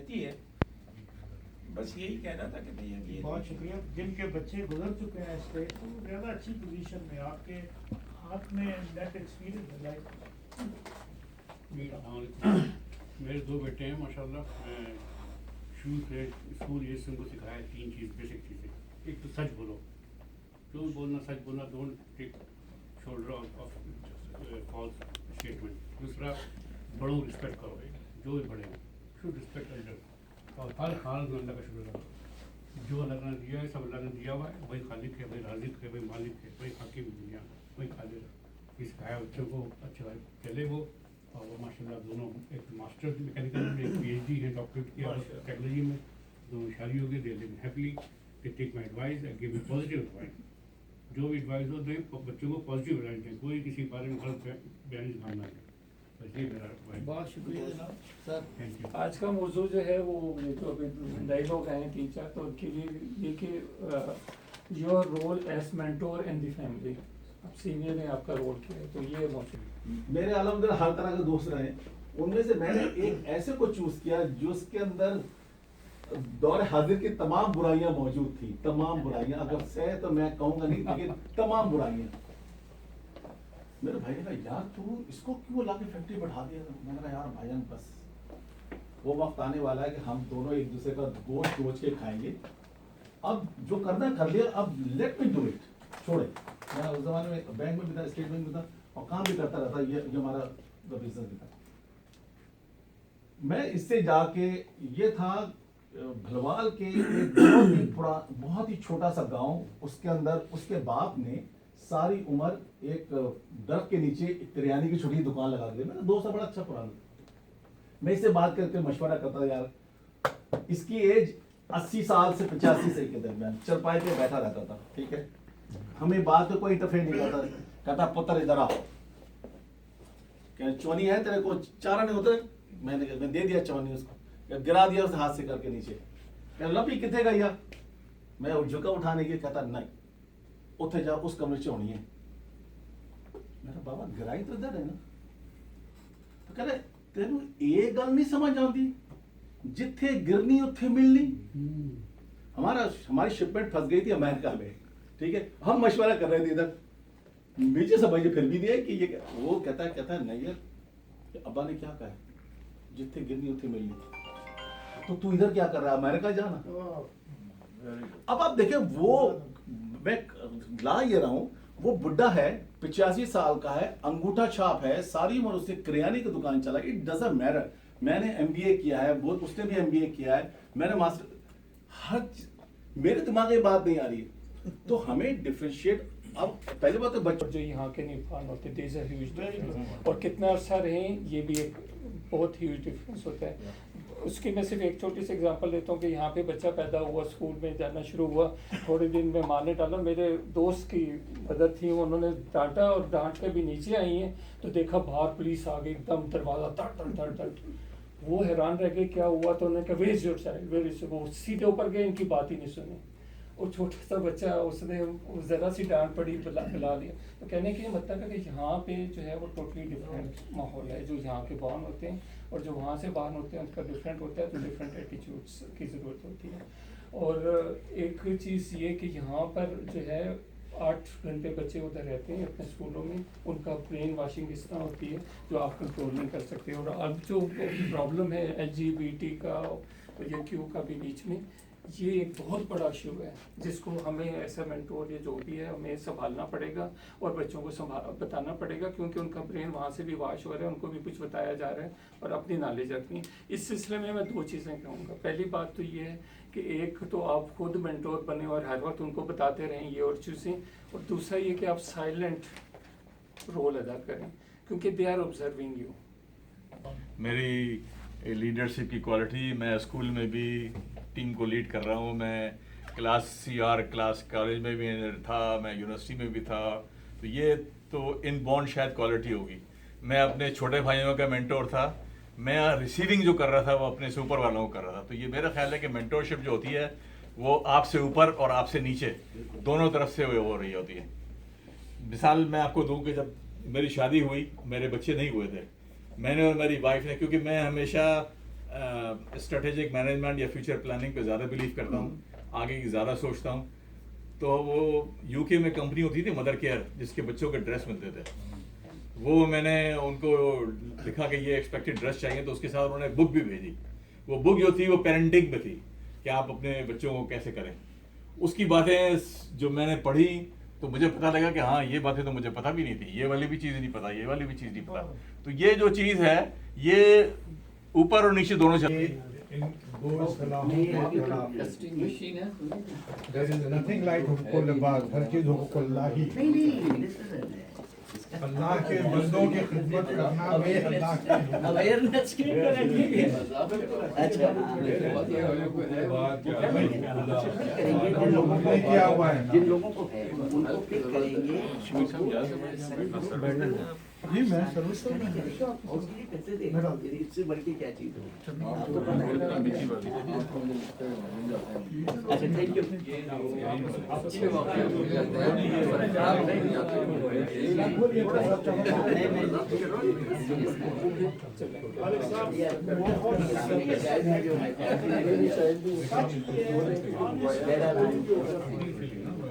रहती है। बस यही कहना था कि नहीं ये बहुत शुक्रिया। जिनके बच्चे गुजर चुके हैं इससे, तो ज़्यादा अच्छी पोजीशन में, आपके हाथ में दैट एक्सपीरियंस है लाइफ। मेरे दो बेटे हैं माशाल्लाह। मैं शुरू से स्कूल ये उनको सिखाया है 3 चीज़, बेसिक चीज़ें। एक तो सच बोलो, जो बोलना सच बोलना, don't take shoulder of false statement. दूसरा, बड़ों को रिस्पेक्ट करो, जो भी बड़े हैं शुड रिस्पेक्ट एल्डर। और हर हाल में अल्लाह का शुक्र करो। जो अल्लाह ने दिया है सब अल्लाह ने दिया हुआ है, वही खालिक है, वही राज़िक है, वही मालिक है, वही हाकिम दुनिया, वही कादिर है। सिखाया बच्चों को अच्छे चले वो, और वो माशाल्लाह दोनों, एक मास्टर मैकेनिकल में, एक PhD है, डॉक्टरेट किया टेक्नोलॉजी में, दोनों शादी हो गई। They live happily, they take my advice and give me positive advice. जो भी एडवाइस हो दें बच्चों को पॉजिटिव एडवाइस दें, कोई किसी बारे में गलत बयान दिखाना नहीं। बस ये मेरा एडवाइस। बहुत शुक्रिया जनाब। Sir thank you. आज का मौजूद जो है वो ये जो अभी नए लोग आए हैं टीचर, तो उनके लिए ये कि your role as mentor in the family. अब सीनियर ने आपका रोल किया है, तो ये मौजूद मेरे अलहमदिल्ला हर तरह के दोस्त रहे, उनमें से मैंने एक ऐसे को चूज किया जिसके अंदर दौर हाजिर की तमाम बुराइयां मौजूद थी। तमाम बुराइयां, अगर सह तो मैं कहूंगा नहीं, लेकिन तमाम बुराइयां। मेरे भाई ने कहा यार तू इसको क्यों लाके फैक्ट्री बैठा दिया? मैंने कहा यार भाईजान बस वो वक्त आने वाला है कि हम दोनों एक दूसरे का गोश्त नोच के खाएंगे। अब जो करना है कर लिया, अब लेट मी डू इट। छोड़े, मैं उस जमाने में बैंक में भी था, स्टेट बैंक में था, और काम भी करता रहता। ये हमारा बिजनेस भी था। मैं इससे जाके, ये था भलवाल के एक बहुत ही छोटा सा गांव, उसके अंदर उसके बाप ने सारी उम्र एक दरख्त के नीचे एक किराने की छोटी दुकान लगा दी। मेरा दोस्त है बड़ा अच्छा पुराना, मैं इससे बात करके मशवरा करता यार, इसकी एज 80 साल से 85 से के दरमियान चरपाई पे बैठा रहता था। ठीक है, हमें बात पे कोई इंटरफेयर नहीं करता। कहता पुत्र इधर आओ, क्या चौनी है तेरे को? चारा नहीं होता? मैंने दे दिया चौनी उसको, गिरा दिया उस हाथ से करके नीचे। लपी कितने गया? मैं झुका उठाने की, कहता नहीं उठे जा, उस कमरे च होनी है। मेरा बाबा गिराई तो इधर है ना। तो कह रहे तेन ये गल नहीं समझ आती, जिथे गिरनी उथे मिलनी। हमारी शिपमेंट फंस गई थी अमेरिका में। ठीक है, हम मशवरा कर रहे थे इधर, नीचे समझे फिर भी दिया कि ये वो कहता है नहीं यार, अब्बा ने क्या कहा है, जिथे गिरनी उथे मिलनी। तो तू इधर क्या कर रहा है? अमेरिका जाना। अब आप देखें, वो मैं ला ये रहा हूं, वो बुढ़ा है, 85 साल का है, अंगूठा छाप है, सारी उम्र उसने किराने की दुकान चला। It doesn't matter. मैंने MBA किया है, वो उसने भी MBA किया है, मैंने मास्टर, हर मेरे दिमाग में बात नहीं आ रही है। तो हमें डिफरेंशिएट, अब पहली बात तो बच्चों जो यहाँ के निफान होते हैं, there is a huge difference. और कितना अर्सा रहे, ये भी एक बहुत ह्यूज डिफरेंस होता है। उसकी मैं सिर्फ एक छोटी सी एग्जांपल देता हूँ कि यहाँ पे बच्चा पैदा हुआ, स्कूल में जाना शुरू हुआ, थोड़े दिन में माँ ने डाला। मेरे दोस्त की मदर थी, उन्होंने डांटा, और डांट के भी नीचे आई हैं तो देखा बाहर पुलिस आ गई, एकदम दरवाज़ा तट तट तट। वो हैरान रह गए क्या हुआ, तो उन्होंने कहा where is your child, where is. वो सीधे ऊपर गए, इनकी बात ही नहीं सुनी। और छोटा सा बच्चा, उसने ज़रा सी डांट पड़ी, पिला लिया। तो कहने की मतलब है कि यहाँ पे जो है वो टोटली डिफरेंट माहौल है। जो यहाँ के बॉर्न होते हैं और जो वहाँ से बाहर होते हैं उनका डिफरेंट होता है, तो डिफरेंट एटीट्यूड्स की ज़रूरत होती है। और एक चीज़ ये कि यहाँ पर जो है 8 घंटे बच्चे उधर रहते हैं अपने स्कूलों में, उनका ब्रेन वॉशिंग इस तरह होती है जो आप कंट्रोल नहीं कर सकते। और अब जो प्रॉब्लम है LGBT का और ये Q का भी बीच में, ये एक बहुत बड़ा इशू है जिसको हमें ऐसा मेंटोर या जो भी है हमें संभालना पड़ेगा और बच्चों को बताना पड़ेगा, क्योंकि उनका ब्रेन वहाँ से भी वाश हो रहा है, उनको भी कुछ बताया जा रहा है और अपनी नॉलेज रखनी है। इस सिलसिले में मैं 2 चीज़ें कहूँगा। पहली बात तो ये है कि एक तो आप खुद मेंटोर बने और हर वक्त उनको बताते रहें ये और चीज़ें, और दूसरा ये कि आप साइलेंट रोल अदा करें, क्योंकि दे आर ऑब्जर्विंग यू। मेरी लीडरशिप की क्वालिटी, मैं स्कूल में भी टीम को लीड कर रहा हूँ। मैं क्लास CR क्लास कॉलेज में भी था, मैं यूनिवर्सिटी में भी था। तो ये तो इनबॉर्न शायद क्वालिटी होगी। मैं अपने छोटे भाइयों का मेंटोर था, मैं रिसीविंग जो कर रहा था वो अपने से ऊपर वालों को कर रहा था। तो ये मेरा ख्याल है कि मेंटोरशिप जो होती है वो आपसे ऊपर और आपसे नीचे दोनों तरफ से हो रही होती है। मिसाल मैं आपको दूं कि जब मेरी शादी हुई, मेरे बच्चे नहीं हुए थे, मैंने और मेरी वाइफ ने, क्योंकि मैं हमेशा स्ट्रेटेजिक मैनेजमेंट या फ्यूचर प्लानिंग पे ज़्यादा बिलीव करता हूँ, आगे की ज़्यादा सोचता हूँ। तो वो यूके में कंपनी होती थी मदर केयर, जिसके बच्चों के ड्रेस मिलते थे, वो मैंने उनको लिखा कि ये एक्सपेक्टेड ड्रेस चाहिए, तो उसके साथ उन्होंने बुक भी भेजी। वो बुक जो थी वो पेरेंटिंग पे थी कि आप अपने बच्चों को कैसे करें। उसकी बातें जो मैंने पढ़ी तो मुझे पता लगा कि हाँ, ये बातें तो मुझे पता भी नहीं थी, ये वाली भी चीज़ नहीं पता, ये वाली भी चीज़ नहीं पता। तो ये जो चीज़ है ये ऊपर और नीचे दोनों चलती है। टेस्टिंग मशीन है। There is nothing like हुक्कुल बात, हर चीज हुक्कुल्लाह ही। अल्लाह के बंदों की खिदमत करना भी अल्लाह की अवेयरनेस के अच्छा नहीं किया हुआ है। जिन लोगों को है उनको पिक करेंगे। जी मैं सर्विस कर रहा हूँ। पैसे दे इससे बढ़ के क्या चीज हो। अच्छा थैंक यू।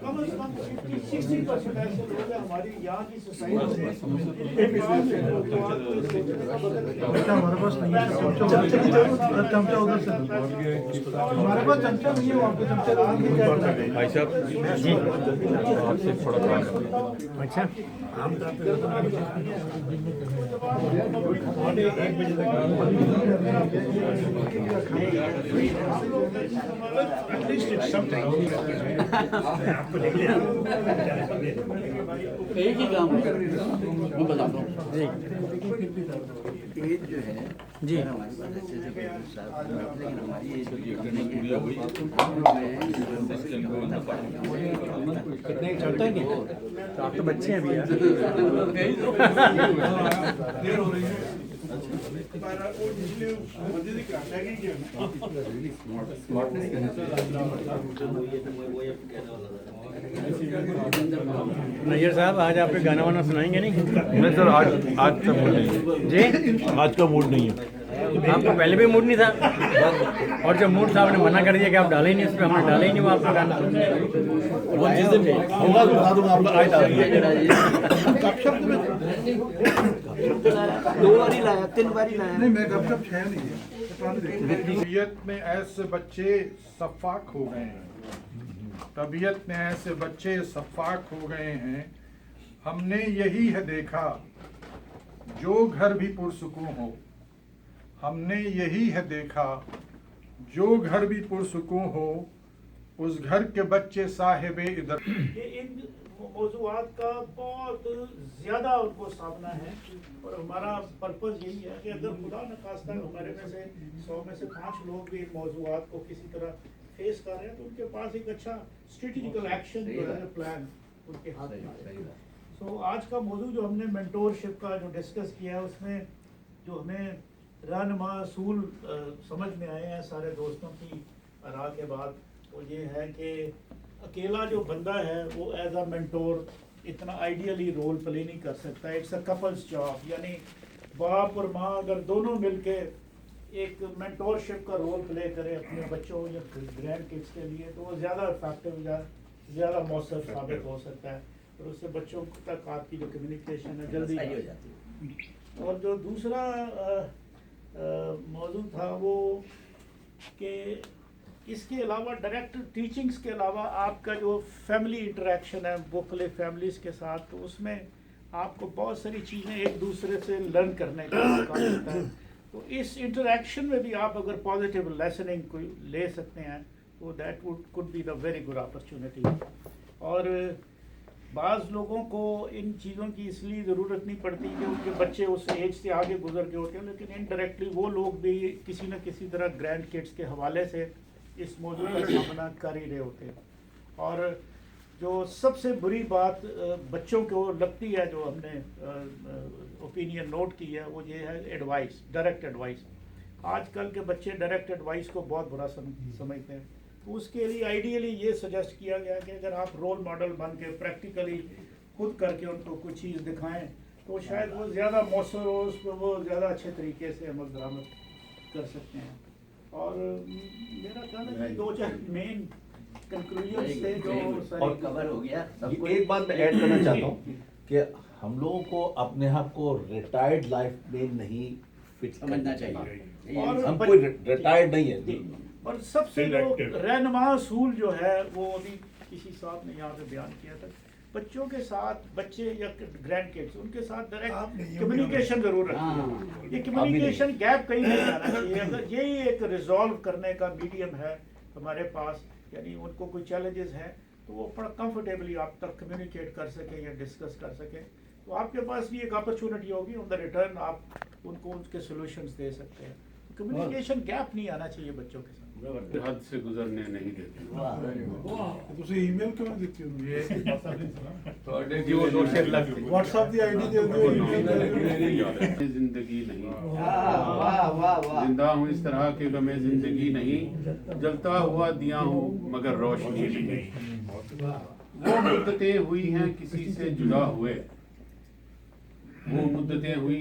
कम से कम 50-60% ऐसे लोग हैं हमारी यहाँ की सोसाइटी में। बेटा हमारे पास नहीं है, चमचा उधर से हमारे पास चमचा नहीं है, वहाँ पे चमचा भाई साहब जी, आपसे थोड़ा काम अच्छा एक ही काम है मैं बताता हूँ। एज जो है जी हमारे पास अच्छे से लेकिन हमारी एज कितने चलता ही नहीं तो आप तो बच्चे हैं भैया। नैयर साहब आज आप गाना वाना सुनाएंगे नहीं? नहीं सर, आज का मूड नहीं है जी, आज का मूड नहीं है। आपको पहले भी मूड नहीं था और जब मूड था आपने मना कर दिया कि आप डाले ही नहीं, उस पर हमने डाले ही नहीं वो आपका गाना। वो जिस दिन होगा तो बता दूंगा, आपका आज डाल दिया। दो बारी लाया 3 बारी लाया। नहीं मैं गपशप है नहीं है। तबीयत में ऐसे बच्चे सफाक हो गए हैं, तबीयत में ऐसे बच्चे सफाक हो गए हैं। हमने यही है देखा जो घर भी पुरसुकून हो, हमने यही है देखा जो घर भी पुरसुकून हो, उस घर के बच्चे साहिबे इधर। ये इन मौज़ूआत का बहुत ज़्यादा उनको सामना है और हमारा पर्पज़ यही है कि अगर खुदा न खास्ता हमारे में से 100 में से 5 लोग भी इन मौज़ूआत को किसी तरह फेस कर रहे हैं तो उनके पास एक अच्छा स्ट्रेटेजिकल एक्शन जो है प्लान उनके हाथ में है। सो आज का मौजू जो हमने मेंटोरशिप का जो डिस्कस किया है उसमें जो हमें रहनुमा असूल समझ में आए हैं सारे दोस्तों की राह के बाद, वो ये है कि अकेला जो बंदा है वो एज अ मेंटोर इतना आइडियली रोल प्ले नहीं कर सकता। इट्स अ कपल्स जॉब, यानी बाप और माँ अगर दोनों मिलके एक मेंटोरशिप का रोल प्ले करें अपने बच्चों या ग्रैंड किड्स के लिए तो वो ज़्यादा इफेक्टिव या ज़्यादा मौसर साबित हो सकता है और उससे बच्चों तक आपकी जो कम्युनिकेशन है जल्दी हो जाती है। और जो दूसरा मौजूद था वो कि इसके अलावा डायरेक्ट टीचिंग्स के अलावा आपका जो फैमिली इंटरेक्शन है मुख्तलिफ फैमिलीज़ के साथ, तो उसमें आपको बहुत सारी चीज़ें एक दूसरे से लर्न करने का मौका मिलता है। तो इस इंटरेक्शन में भी आप अगर पॉजिटिव लेसनिंग को ले सकते हैं तो that could be the very good opportunity. और बाज़ लोगों को इन चीज़ों की इसलिए ज़रूरत नहीं पड़ती कि उनके बच्चे उस एज से आगे गुजर के होते हैं, लेकिन इनडायरेक्टली वो लोग भी किसी न किसी तरह ग्रैंड किड्स के हवाले से इस मौजूद का सामना कर ही रहे होते हैं। और जो सबसे बुरी बात बच्चों को लगती है जो हमने ओपिनियन नोट की है वो ये है एडवाइस, डायरेक्ट एडवाइस। आजकल के बच्चे डायरेक्ट एडवाइस को बहुत बुरा समझते हैं। तो उसके लिए आइडियली ये सजेस्ट किया गया कि अगर आप रोल मॉडल बन के प्रैक्टिकली खुद करके उनको कुछ चीज़ दिखाएं तो शायद वो ज़्यादा मौसर हो, उस पर वो ज़्यादा अच्छे तरीके से अमल दरामद कर सकते हैं। और मेरा ख्याल है कि 2-4 मेन कंक्लूजन थे जो और कवर हो गया सब कुछ। एक बात मैं ऐड करना चाहता हूँ कि हम लोगों को अपने आप को रिटायर्ड लाइफ में नहीं फिट समझना करना चाहिए। और हम कोई रिटायर्ड नहीं है। और सबसे Still जो active. रहनुमा असूल जो है वो अभी किसी साहब ने यहाँ पे बयान किया था, बच्चों के साथ, बच्चे या ग्रैंड किड्स उनके साथ डायरेक्ट कम्युनिकेशन जरूर रखें। ये कम्युनिकेशन गैप कहीं नहीं आना चाहिए। अगर यही एक रिजॉल्व करने का मीडियम है हमारे पास, यानी उनको कोई चैलेंजेस हैं तो वो बड़ा कंफर्टेबली आप तक कम्युनिकेट कर सकें या डिस्कस कर सकें, तो आपके पास भी एक अपॉर्चुनिटी होगी, ऑन द रिटर्न आप उनको उनके सॉल्यूशंस दे सकते हैं। कम्युनिकेशन गैप नहीं आना चाहिए बच्चों के साथ। हद से गुजरने नहीं देते। ਤੁਸੀਂ ਈਮੇਲ ਕਿਉਂ ਦਿੱਤੀ ਹੁੰਦੀ ਹੈ? जी वो दो शेर लग WhatsApp ਦੀ ਆਈਡੀ ਦੇ ਦਿਓ। जिंदगी नहीं, वाह वाह वाह। जिंदा हूँ इस तरह के गमे जिंदगी नहीं, जलता हुआ दिया हूँ मगर रोशनी नहीं। वो मुद्दतें हुई हैं किसी से जुदा हुए, वो मुद्दतें हुई